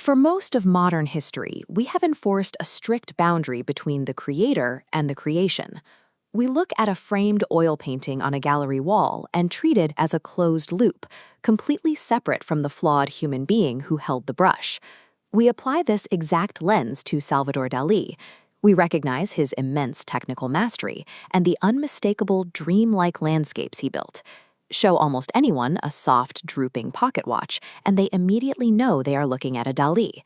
For most of modern history, we have enforced a strict boundary between the creator and the creation. We look at a framed oil painting on a gallery wall and treat it as a closed loop, completely separate from the flawed human being who held the brush. We apply this exact lens to Salvador Dalí. We recognize his immense technical mastery and the unmistakable dreamlike landscapes he built. Show almost anyone a soft, drooping pocket watch, and they immediately know they are looking at a Dalí.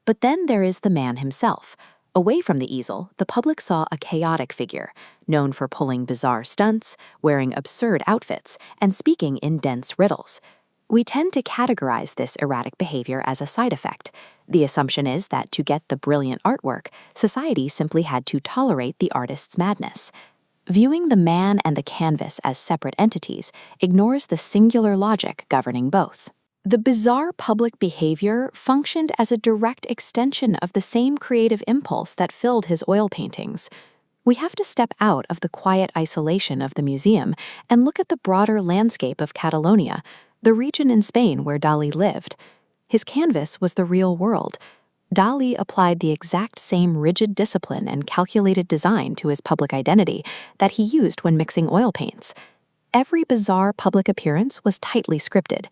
But then there is the man himself. Away from the easel, the public saw a chaotic figure, known for pulling bizarre stunts, wearing absurd outfits, and speaking in dense riddles. We tend to categorize this erratic behavior as a side effect. The assumption is that to get the brilliant artwork, society simply had to tolerate the artist's madness. Viewing the man and the canvas as separate entities ignores the singular logic governing both. The bizarre public behavior functioned as a direct extension of the same creative impulse that filled his oil paintings. We have to step out of the quiet isolation of the museum and look at the broader landscape of Catalonia, the region in Spain where Dalí lived. His canvas was the real world. Dalí applied the exact same rigid discipline and calculated design to his public identity that he used when mixing oil paints. Every bizarre public appearance was tightly scripted.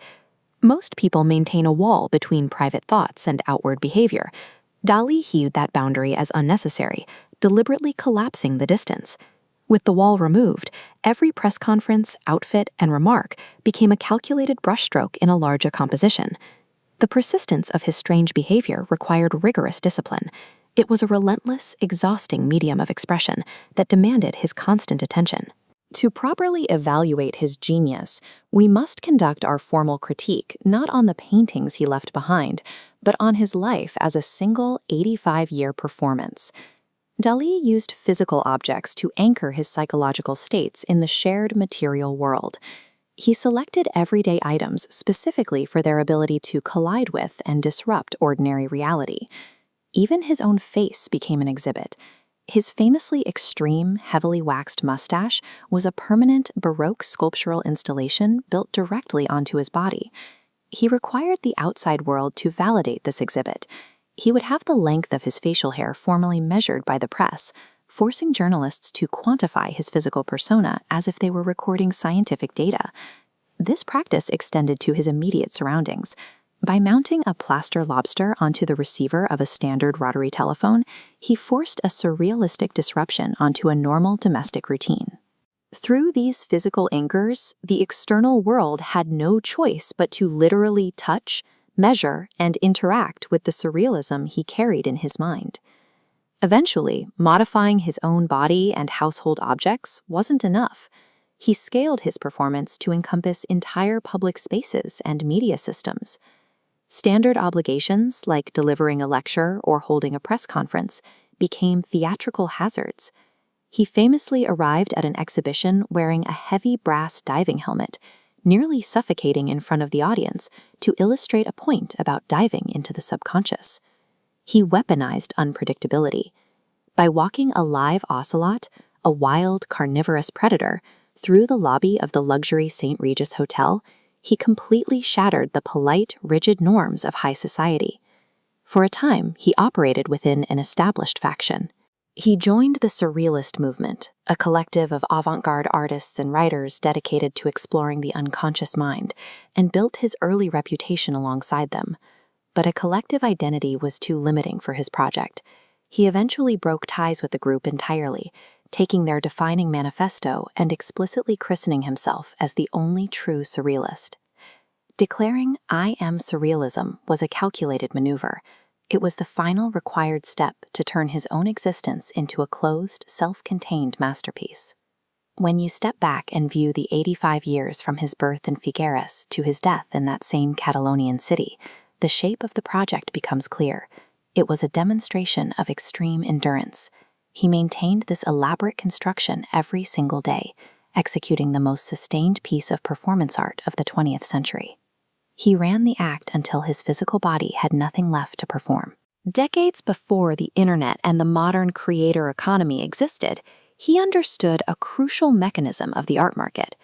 Most people maintain a wall between private thoughts and outward behavior. Dalí hewed that boundary as unnecessary, deliberately collapsing the distance. With the wall removed, every press conference, outfit, and remark became a calculated brushstroke in a larger composition. The persistence of his strange behavior required rigorous discipline. It was a relentless, exhausting medium of expression that demanded his constant attention. To properly evaluate his genius, we must conduct our formal critique not on the paintings he left behind, but on his life as a single 85-year performance. Dalí used physical objects to anchor his psychological states in the shared material world. He selected everyday items specifically for their ability to collide with and disrupt ordinary reality. Even his own face became an exhibit. His famously extreme, heavily waxed mustache was a permanent baroque sculptural installation built directly onto his body. He required the outside world to validate this exhibit. He would have the length of his facial hair formally measured by the press, forcing journalists to quantify his physical persona as if they were recording scientific data. This practice extended to his immediate surroundings. By mounting a plaster lobster onto the receiver of a standard rotary telephone, he forced a surrealistic disruption onto a normal domestic routine. Through these physical anchors, the external world had no choice but to literally touch, measure, and interact with the surrealism he carried in his mind. Eventually, modifying his own body and household objects wasn't enough. He scaled his performance to encompass entire public spaces and media systems. Standard obligations, like delivering a lecture or holding a press conference, became theatrical hazards. He famously arrived at an exhibition wearing a heavy brass diving helmet, nearly suffocating in front of the audience to illustrate a point about diving into the subconscious. He weaponized unpredictability. By walking a live ocelot, a wild carnivorous predator, through the lobby of the luxury St. Regis Hotel, he completely shattered the polite, rigid norms of high society. For a time, he operated within an established faction. He joined the Surrealist movement, a collective of avant-garde artists and writers dedicated to exploring the unconscious mind, and built his early reputation alongside them. But a collective identity was too limiting for his project. He eventually broke ties with the group entirely, taking their defining manifesto and explicitly christening himself as the only true surrealist. Declaring "I am surrealism" was a calculated maneuver. It was the final required step to turn his own existence into a closed, self-contained masterpiece. When you step back and view the 85 years from his birth in Figueres to his death in that same Catalonian city, the shape of the project becomes clear. It was a demonstration of extreme endurance. He maintained this elaborate construction every single day, executing the most sustained piece of performance art of the 20th century. He ran the act until his physical body had nothing left to perform. Decades before the internet and the modern creator economy existed, he understood a crucial mechanism of the art market.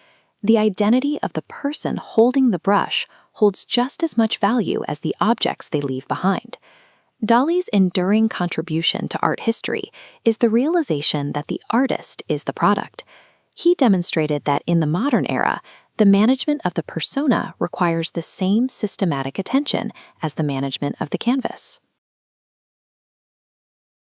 The identity of the person holding the brush holds just as much value as the objects they leave behind. Dalí's enduring contribution to art history is the realization that the artist is the product. He demonstrated that in the modern era, the management of the persona requires the same systematic attention as the management of the canvas.